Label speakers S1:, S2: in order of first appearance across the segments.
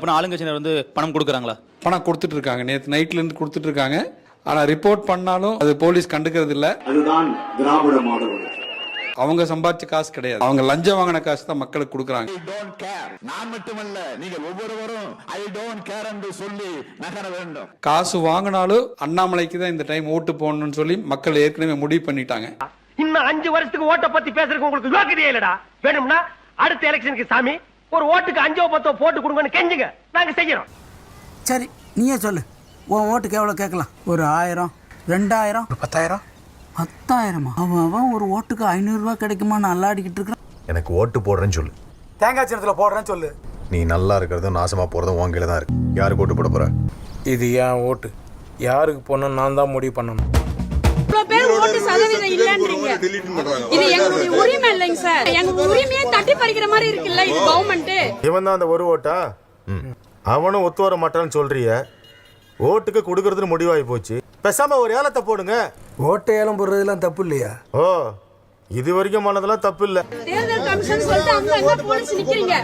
S1: இப்போ ஆளுங்கட்சியினர் வந்து பணம் கொடுக்குறாங்களா?
S2: பணம் கொடுத்துட்டு இருக்காங்க, நேற்று நைட்ல இருந்து கொடுத்துட்டு இருக்காங்க. ஆனா ரிப்போர்ட் பண்ணாலும் அது போலீஸ் கண்டுக்கிறது இல்ல. அதுதான் திராவிட மாடல். அவங்க சம்பாதிச்ச காசு கிடையாது, அவங்க லஞ்சம் வாங்கின காசு தான் மக்களுக்கு கொடுக்குறாங்க.
S3: நான் மட்டுமல்ல, நீங்க ஒவ்வொருவரும் ஐ டோன்ட் கேர் என்று சொல்லி நகர வேண்டும்.
S2: காசு வாங்கினாலும் அண்ணாமலைக்கு தான் இந்த டைம் ஓட்டு போடணும்னு சொல்லி மக்கள் ஏற்கனவே முடிவு பண்ணிட்டாங்க.
S4: இன்னும் 5 வருஷத்துக்கு ஓட்ட பத்தி பேசுறதுக்கு உங்களுக்கு யோக்கியதே இல்லடா. வேணும்னா அடுத்த எலெக்ஷனுக்கு சாமி ஒரு ஓட்டுக்கு 5 10 போட்டு கொடுங்கன்னு கெஞ்சுங்க, நாங்க செய்யறோம்.
S5: சரி, நீயே சொல்லு, உன் ஓட்டுக்கு எவ்வளோ கேட்கலாம்? ஒரு 1000, 2000,
S6: 10,000?
S5: 10,000? அவன் ஒரு ஓட்டுக்கு 500 ரூபா கிடைக்குமா? அல்லாடிக்கிட்டு இருக்கிறான்.
S6: எனக்கு ஓட்டு போடுறேன்னு சொல்லு.
S7: தேங்காய் சின்னத்துல போடுறேன்னு சொல்லு.
S6: நீ நல்லா இருக்கிறதும் நாசமா போறதும் உன் கையில தான் இருக்கு. யாருக்கு ஓட்டு போட போற?
S7: இது ஏன் ஓட்டு, யாருக்கு போடணும் நான் தான் முடிவு பண்ணணும்.
S8: ஓட்டு சதவீதம் இல்லன்றீங்க, இது எங்களுடைய உரிமை இல்லைங்க சார். எங்க உரிமையை தட்டி பறிக்கிற மாதிரி இருக்குல்ல இது கவர்மெண்ட்.
S9: இவன் தான் அந்த ஒரு ஓட்டா, அவனும் ஒத்து வர மாட்டான்னு சொல்றிய. ஓட்டுக்கு கொடுக்கறதுன்னு முடிவாகி போச்சு, பேசாம ஒரு ஏலத்தை போடுங்க.
S7: ஓட்டை ஏலம் போடுறதுலாம் தப்பு இல்லையா?
S9: ஓ, இது வரைக்கும் பண்ணதெல்லாம் தப்பு இல்ல.
S8: தேர்தல் கமிஷன் சொல்லிட்டு அங்க போலீஸ் நிக்கிறீங்க.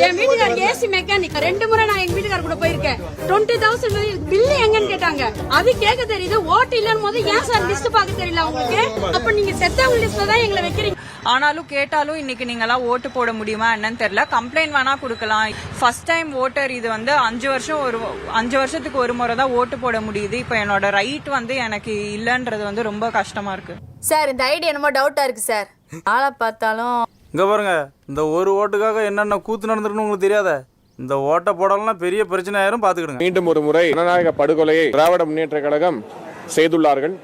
S8: என் வீட்டுக்காரர் ஏசி மெக்கானிக் 2 முறை நான் எங்க வீட்டுக்காரர் கூட போயிருக்கேன். 20,000 பில்லு எங்கன்னு கேட்டாங்க. அது கேட்க தெரியுது, ஓட்டு இல்லன்னு போது ஏன் சார் லிஸ்ட் பார்க்க தெரியல உங்களுக்கு? அப்ப நீங்க செத்தவங்க லிஸ்ட்ல தான் எங்களை வைக்கிறீங்க.
S10: ஆனாலும் கேட்டாலும் இன்னைக்கு நீங்களாம் ஓட்டு போட முடியுமா என்னன்னு தெரியல. கம்ப்ளைண்ட் வேணா கொடுக்கலாம். ஃபர்ஸ்ட் டைம் ஓட்டர் இது வந்து 5 வருஷத்துக்கு ஒரு முறை தான் ஓட்டு போட முடியுது. இப்ப என்னோட ரைட் வந்து எனக்கு இல்லன்றது வந்து ரொம்ப கஷ்டமா இருக்கு
S8: சார். இந்த ஐடியா என்னமோ டவுட்டா இருக்கு சார். ஆளை பார்த்தாலும்
S7: இங்க பாருங்க, இந்த ஒரு ஓட்டுக்காக என்னென்ன கூத்து நடந்துருன்னு உங்களுக்கு தெரியாத. இந்த ஓட்டை போடலாம் பெரிய பிரச்சனை ஆயிரும், பாத்துக்கிடுங்க.
S11: மீண்டும் ஒரு முறை ஜனநாயக படுகொலையை திராவிட முன்னேற்ற கழகம் செய்துள்ளார்கள்.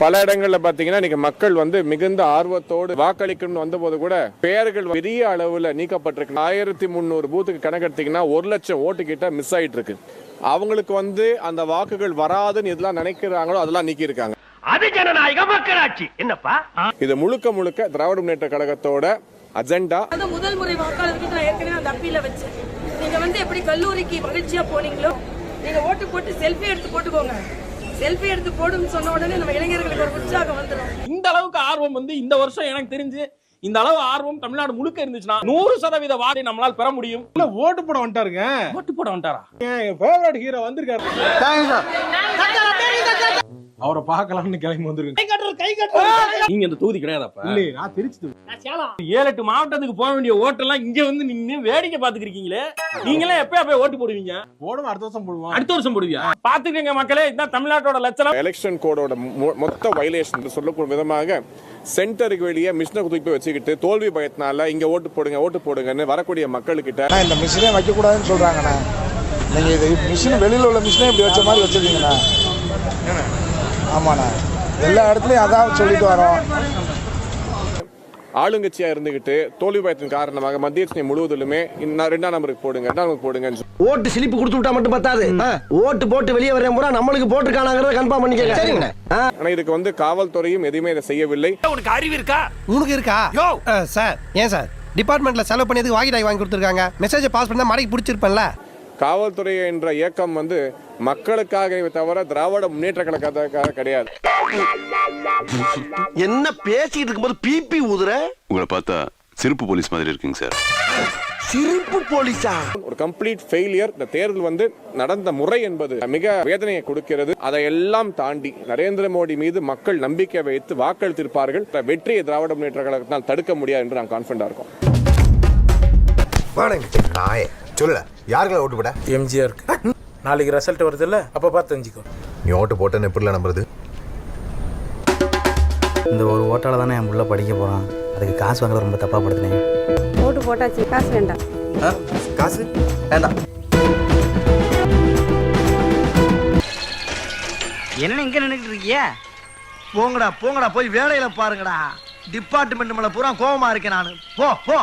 S11: பல இடங்கள்ல பாத்தீங்கன்னா இன்னைக்கு மக்கள் வந்து மிகுந்த ஆர்வத்தோடு வாக்களிக்கணும்னு வந்த போது கூட பெயர்கள் பெரிய அளவுல நீக்கப்பட்டிருக்கு. 1300 பூத்துக்கு கணக்கெடுத்தீங்கன்னா 1,00,000 ஓட்டு கிட்ட மிஸ் ஆயிட்டு இருக்கு. அவங்களுக்கு வந்து அந்த வாக்குகள் வராதுன்னு எதெல்லாம் நினைக்கிறாங்களோ அதெல்லாம் நீக்கி இருக்காங்க.
S4: அது ஜனநாயக மக்களாட்சி என்னப்பா?
S11: இது முழுக்க முழுக்க திராவிட முன்னேற்ற கழகத்தோட அஜெண்டா.
S8: முதல் முறை வாக்காளருக்கு நான் ஏற்கனவே அந்த அப்பீல வச்சேன். நீங்க வந்து எப்படி கல்லூரிக்கு மகிழ்ச்சியா போனீங்களோ, நீங்க ஓட்டு போட்டு செல்ஃபி எடுத்து போட்டுக்கோங்க. செல்ஃபி எடுத்து போடுன்னு சொன்ன உடனே நம்ம இளைஞர்களுக்கு ஒரு உற்சாகம் வந்துடும்.
S7: இந்த அளவுக்கு ஆர்வம் வந்து இந்த வருஷம் எனக்கு தெரிஞ்சு இந்த அளவு ஆர்வம் தமிழ்நாடு முழுக்க இருந்துச்சுன்னா 100% வார்த்தை நம்மளால பெற முடியும். ஓட்டு போட வந்துட்டாருங்க. ஓட்டு போட வந்துட்டாரா? என் ஃபேவரட் ஹீரோ வந்திருக்காரு. அவரை பார்க்கலாம்னு கிளம்பி வந்திருக்கேன். நீங்க இந்த தொகுதி கிடையாதாப்பா? இல்ல, நான் திருச்சி. 7-8 மாவட்டத்துக்கு போக வேண்டிய ஓட்டெல்லாம் இங்க வந்து நீங்க வேடிக்கை பாத்துக்கிறீங்களே. நீங்களே எப்ப போய் ஓட்டு போடுவீங்க? போடுவோம், அடுத்த வருஷம் போடுவோம். அடுத்த வருஷம் போடுவியா? பாத்துக்கங்க மக்களே, இதுதான் தமிழ்நாட்டோட லட்சணம்.
S11: எலெக்ஷன் கோடோட மொத்த வயலேஷன் சொல்லக்கூடிய விதமாக சென்டருக்கு வெளியே மிஷினை தூக்கி வச்சுக்கிட்டு தோல்வி பயத்தினால இங்க ஓட்டு போடுங்கன்னு வரக்கூடிய மக்களுக்கிட்ட
S9: இந்த மிஷினே வைக்க கூடாதுன்னு சொல்றாங்கண்ணா. நீங்க இது மிஷின் வெளியில உள்ள மிஷினே இப்படி வச்ச மாதிரி வச்சிருக்கீங்கண்ணா. ஆமாண்ணா, எல்லா இடத்துலயும் அதான் சொல்லிட்டு வரோம்.
S11: ஆளுங்கட்சியா இருந்துகிட்டு தோல்வி பயத்தின் காரணமாக மத்திய சென்னை முழுவதிலுமே 2ஆம் நம்பருக்கு போடுங்க.
S4: ஓட்டு சிலிப்பு கொடுத்து விட்டா மட்டும் பத்தாது, ஓட்டு போட்டு வெளியே வர முறை நம்மளுக்கு போட்டுருக்கானங்கிறத கன்ஃபார்ம் பண்ணிக்கங்க.
S11: ஆனா இதுக்கு வந்து காவல்துறையும் எதுவுமே இதை செய்யவில்லை.
S4: உனக்கு அறிவு இருக்கா?
S7: உனக்கு இருக்கா? சார், ஏன் சார் டிபார்ட்மெண்ட்ல செலவு பண்ணி வாங்கி கொடுத்துருக்காங்க? மெசேஜ் பாஸ் பண்ணா மடக்கி பிடிச்சிருப்பேன்ல.
S11: காவல்துறை என்ற இயக்கம் வந்து மக்களுக்காகவே தவிர திராவிட முன்னேற்ற கழகத்துக்காக கிடையாது.
S4: என்ன பேசிட்டு இருக்கும்போது பிபி ஊதுற?
S12: உங்களை பார்த்தா சிரிப்பு போலீஸ் மாதிரி இருக்குங்க சார்.
S4: சிரிப்பு போலீஸா?
S11: ஒரு கம்ப்ளீட் ஃபெயிலியர். இந்த தேர்தல் வந்து நடந்த முறை என்பது மிக வேதனையை கொடுக்கிறது. அதையெல்லாம் தாண்டி நரேந்திர மோடி மீது மக்கள் நம்பிக்கை வைத்து வாக்களித்திருப்பார்கள். வெற்றியை திராவிட முன்னேற்ற கழகத்தினால் தடுக்க முடியாது என்று நான் கான்ஃபிடண்டா இருக்கோம்.
S6: சொல்லல, யாருக்கெல்லாம் ஓட்டு போட?
S7: எம்ஜிஆர். நாளைக்கு ரிசல்ட் வருது இல்ல, அப்ப பார்த்து தெரிஞ்சுக்கோ.
S6: நீ ஓட்டு போட்டேன்னு எப்படி நம்புறது?
S5: இந்த ஒரு ஓட்டால தானே என் புள்ள படிக்க போறான். அதுக்கு காசு வாங்குறது ரொம்ப தப்பா படுத்துனேன்.
S8: ஓட்டு போட்டாச்சு, காசு வேண்டாம்.
S6: காசு வேண்டாம்.
S4: என்ன இங்க நின்னுட்டு இருக்கீங்க? போங்கடா போய் வேலையில பாருங்கடா. டிபார்ட்மெண்ட் மேல பூரா கோவமா இருக்கேன் நானு. போ.